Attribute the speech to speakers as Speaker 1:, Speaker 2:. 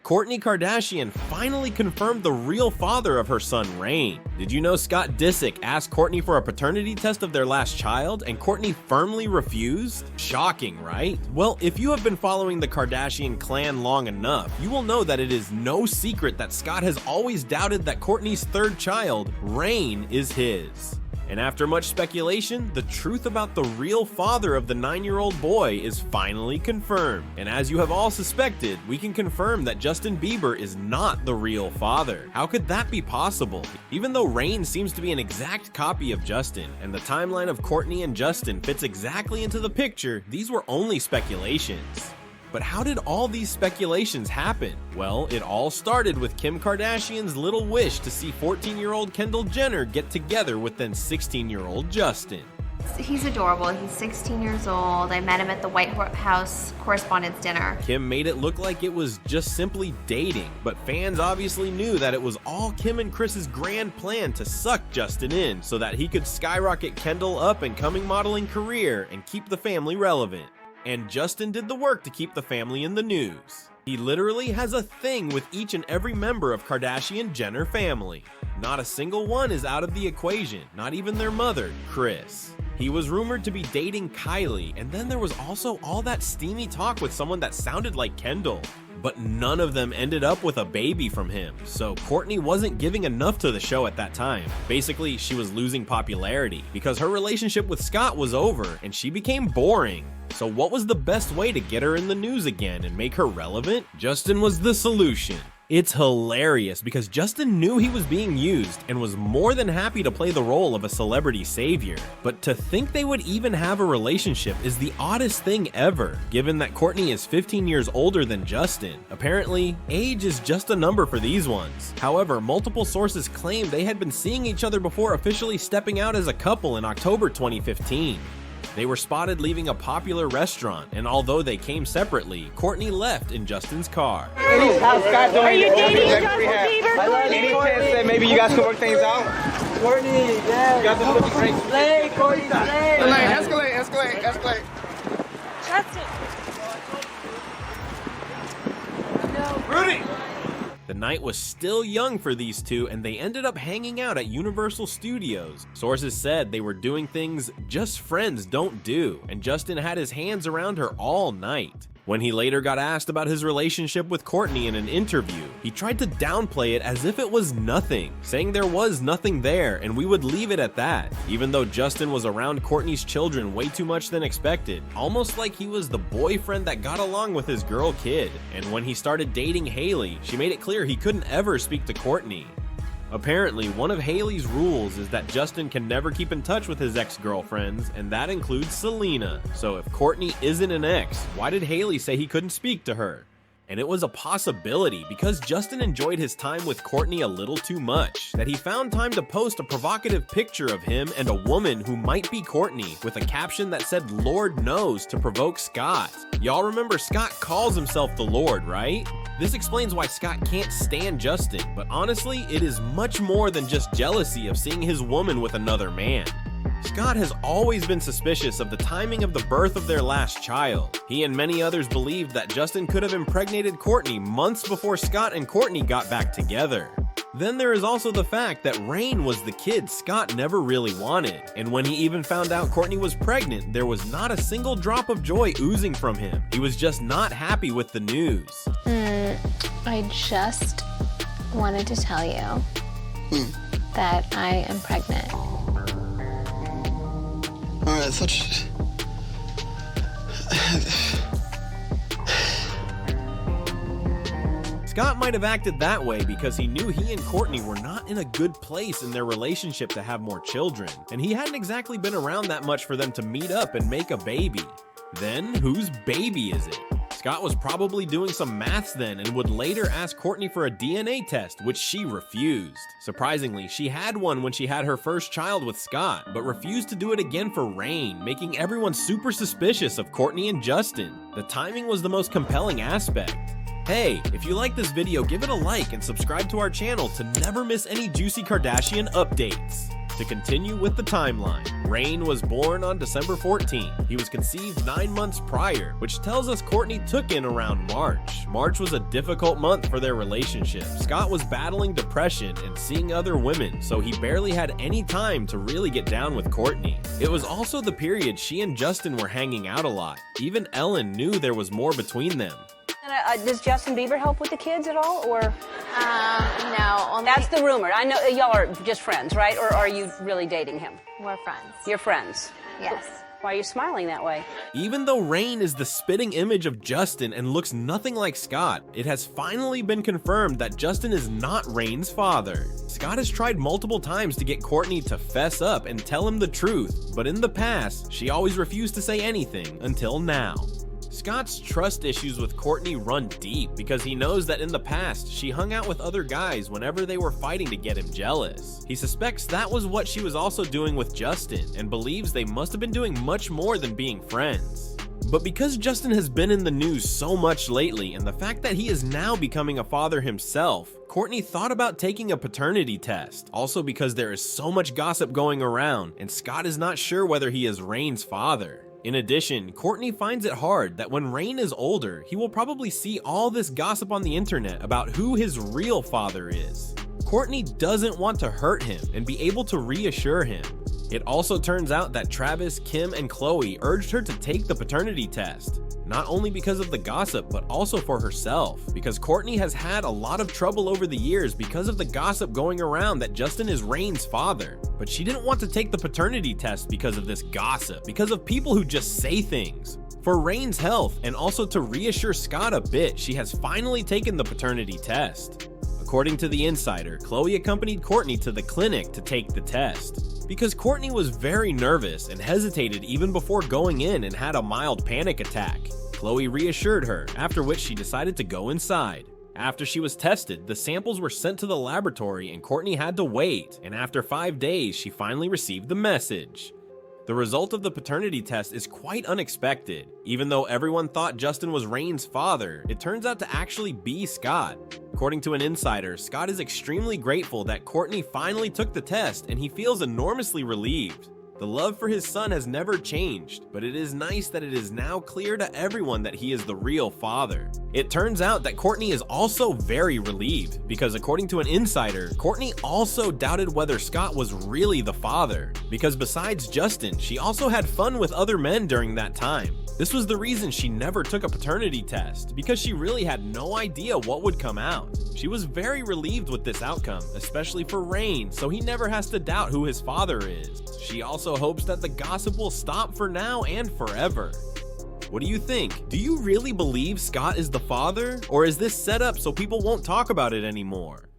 Speaker 1: Kourtney Kardashian finally confirmed the real father of her son, Reign. Did you know Scott Disick asked Kourtney for a paternity test of their last child, and Kourtney firmly refused? Shocking, right? Well, if you have been following the Kardashian clan long enough, you will know that it is no secret that Scott has always doubted that Kourtney's third child, Reign, is his. And after much speculation, the truth about the real father of the 9-year-old boy is finally confirmed. And as you have all suspected, we can confirm that Justin Bieber is not the real father. How could that be possible? Even though Reign seems to be an exact copy of Justin, and the timeline of Courtney and Justin fits exactly into the picture, these were only speculations. But how did all these speculations happen? Well, it all started with Kim Kardashian's little wish to see 14-year-old Kendall Jenner get together with then 16-year-old Justin.
Speaker 2: He's adorable. He's 16 years old. I met him at the White House Correspondents' Dinner.
Speaker 1: Kim made it look like it was just simply dating, but fans obviously knew that it was all Kim and Kris's grand plan to suck Justin in so that he could skyrocket Kendall up and coming modeling career and keep the family relevant. And Justin did the work to keep the family in the news. He literally has a thing with each and every member of Kardashian-Jenner family. Not a single one is out of the equation, not even their mother, Kris. He was rumored to be dating Kylie, and then there was also all that steamy talk with someone that sounded like Kendall. But none of them ended up with a baby from him, so Kourtney wasn't giving enough to the show at that time. Basically, she was losing popularity because her relationship with Scott was over and she became boring. So what was the best way to get her in the news again and make her relevant? Justin was the solution. It's hilarious because Justin knew he was being used and was more than happy to play the role of a celebrity savior. But to think they would even have a relationship is the oddest thing ever, given that Kourtney is 15 years older than Justin. Apparently, age is just a number for these ones. However, multiple sources claim they had been seeing each other before officially stepping out as a couple in October 2015. They were spotted leaving a popular restaurant, and although they came separately, Kourtney left in Justin's car.
Speaker 3: How's Scott doing?
Speaker 2: Are you dating Justin Bieber?
Speaker 3: Any chance that maybe you guys can work things out?
Speaker 4: Kourtney, yeah.
Speaker 3: You guys are looking great.
Speaker 4: Slay, Kourtney, slay.
Speaker 3: Escalate.
Speaker 2: Justin.
Speaker 3: Rudy!
Speaker 1: The night was still young for these two, and they ended up hanging out at Universal Studios. Sources said they were doing things just friends don't do, and Justin had his hands around her all night. When he later got asked about his relationship with Kourtney in an interview, he tried to downplay it as if it was nothing, saying there was nothing there and we would leave it at that, even though Justin was around Kourtney's children way too much than expected, almost like he was the boyfriend that got along with his girl kid. And when he started dating Hailey, she made it clear he couldn't ever speak to Kourtney. Apparently, one of Hailey's rules is that Justin can never keep in touch with his ex-girlfriends, and that includes Selena. So if Kourtney isn't an ex, why did Hailey say he couldn't speak to her? And it was a possibility because Justin enjoyed his time with Kourtney a little too much, that he found time to post a provocative picture of him and a woman who might be Kourtney with a caption that said "Lord knows" to provoke Scott. Y'all remember Scott calls himself the Lord, right? This explains why Scott can't stand Justin, but honestly, it is much more than just jealousy of seeing his woman with another man. Scott has always been suspicious of the timing of the birth of their last child. He and many others believed that Justin could have impregnated Kourtney months before Scott and Kourtney got back together. Then there is also the fact that Reign was the kid Scott never really wanted, and when he even found out Kourtney was pregnant, there was not a single drop of joy oozing from him. He was just not happy with the news.
Speaker 5: I just wanted to tell you that I am pregnant.
Speaker 6: Alright, I thought
Speaker 1: Scott might have acted that way because he knew he and Kourtney were not in a good place in their relationship to have more children, and he hadn't exactly been around that much for them to meet up and make a baby. Then, whose baby is it? Scott was probably doing some maths then and would later ask Kourtney for a DNA test, which she refused. Surprisingly, she had one when she had her first child with Scott, but refused to do it again for Reign, making everyone super suspicious of Kourtney and Justin. The timing was the most compelling aspect. Hey, if you like this video, give it a like and subscribe to our channel to never miss any juicy Kardashian updates. To continue with the timeline, Rain was born on December 14. He was conceived 9 months prior, which tells us Kourtney took in around March. March was a difficult month for their relationship. Scott was battling depression and seeing other women, so he barely had any time to really get down with Kourtney. It was also the period she and Justin were hanging out a lot. Even Ellen knew there was more between them.
Speaker 6: Does Justin Bieber help with the kids at all, or?
Speaker 2: No, only
Speaker 6: That's the rumor. I know y'all are just friends, right? Or are you really dating him?
Speaker 2: we're friends.
Speaker 6: You're friends.
Speaker 2: Yes.
Speaker 6: Why are you smiling that way?
Speaker 1: Even though Rain is the spitting image of Justin and looks nothing like Scott, it has finally been confirmed that Justin is not Rain's father. Scott has tried multiple times to get Kourtney to fess up and tell him the truth, but in the past, she always refused to say anything until now. Scott's trust issues with Kourtney run deep because he knows that in the past, she hung out with other guys whenever they were fighting to get him jealous. He suspects that was what she was also doing with Justin and believes they must have been doing much more than being friends. But because Justin has been in the news so much lately and the fact that he is now becoming a father himself, Kourtney thought about taking a paternity test. Also because there is so much gossip going around and Scott is not sure whether he is Rain's father. In addition, Kourtney finds it hard that when Rain is older, he will probably see all this gossip on the internet about who his real father is. Kourtney doesn't want to hurt him and be able to reassure him. It also turns out that Travis, Kim, and Khloe urged her to take the paternity test. Not only because of the gossip, but also for herself, because Kourtney has had a lot of trouble over the years because of the gossip going around that Justin is Rain's father. But she didn't want to take the paternity test because of this gossip, because of people who just say things. For Rain's health, and also to reassure Scott a bit, she has finally taken the paternity test. According to The Insider, Khloe accompanied Kourtney to the clinic to take the test. Because Kourtney was very nervous and hesitated even before going in and had a mild panic attack. Khloe reassured her, after which she decided to go inside. After she was tested, the samples were sent to the laboratory and Kourtney had to wait, and after 5 days, she finally received the message. The result of the paternity test is quite unexpected. Even though everyone thought Justin was Rain's father, it turns out to actually be Scott. According to an insider, Scott is extremely grateful that Kourtney finally took the test and he feels enormously relieved. The love for his son has never changed, but it is nice that it is now clear to everyone that he is the real father. It turns out that Kourtney is also very relieved, because according to an insider, Kourtney also doubted whether Scott was really the father, because besides Justin, she also had fun with other men during that time. This was the reason she never took a paternity test, because she really had no idea what would come out. She was very relieved with this outcome, especially for Rain, so he never has to doubt who his father is. She also hopes that the gossip will stop for now and forever. What do you think? Do you really believe Scott is the father? Or is this set up so people won't talk about it anymore?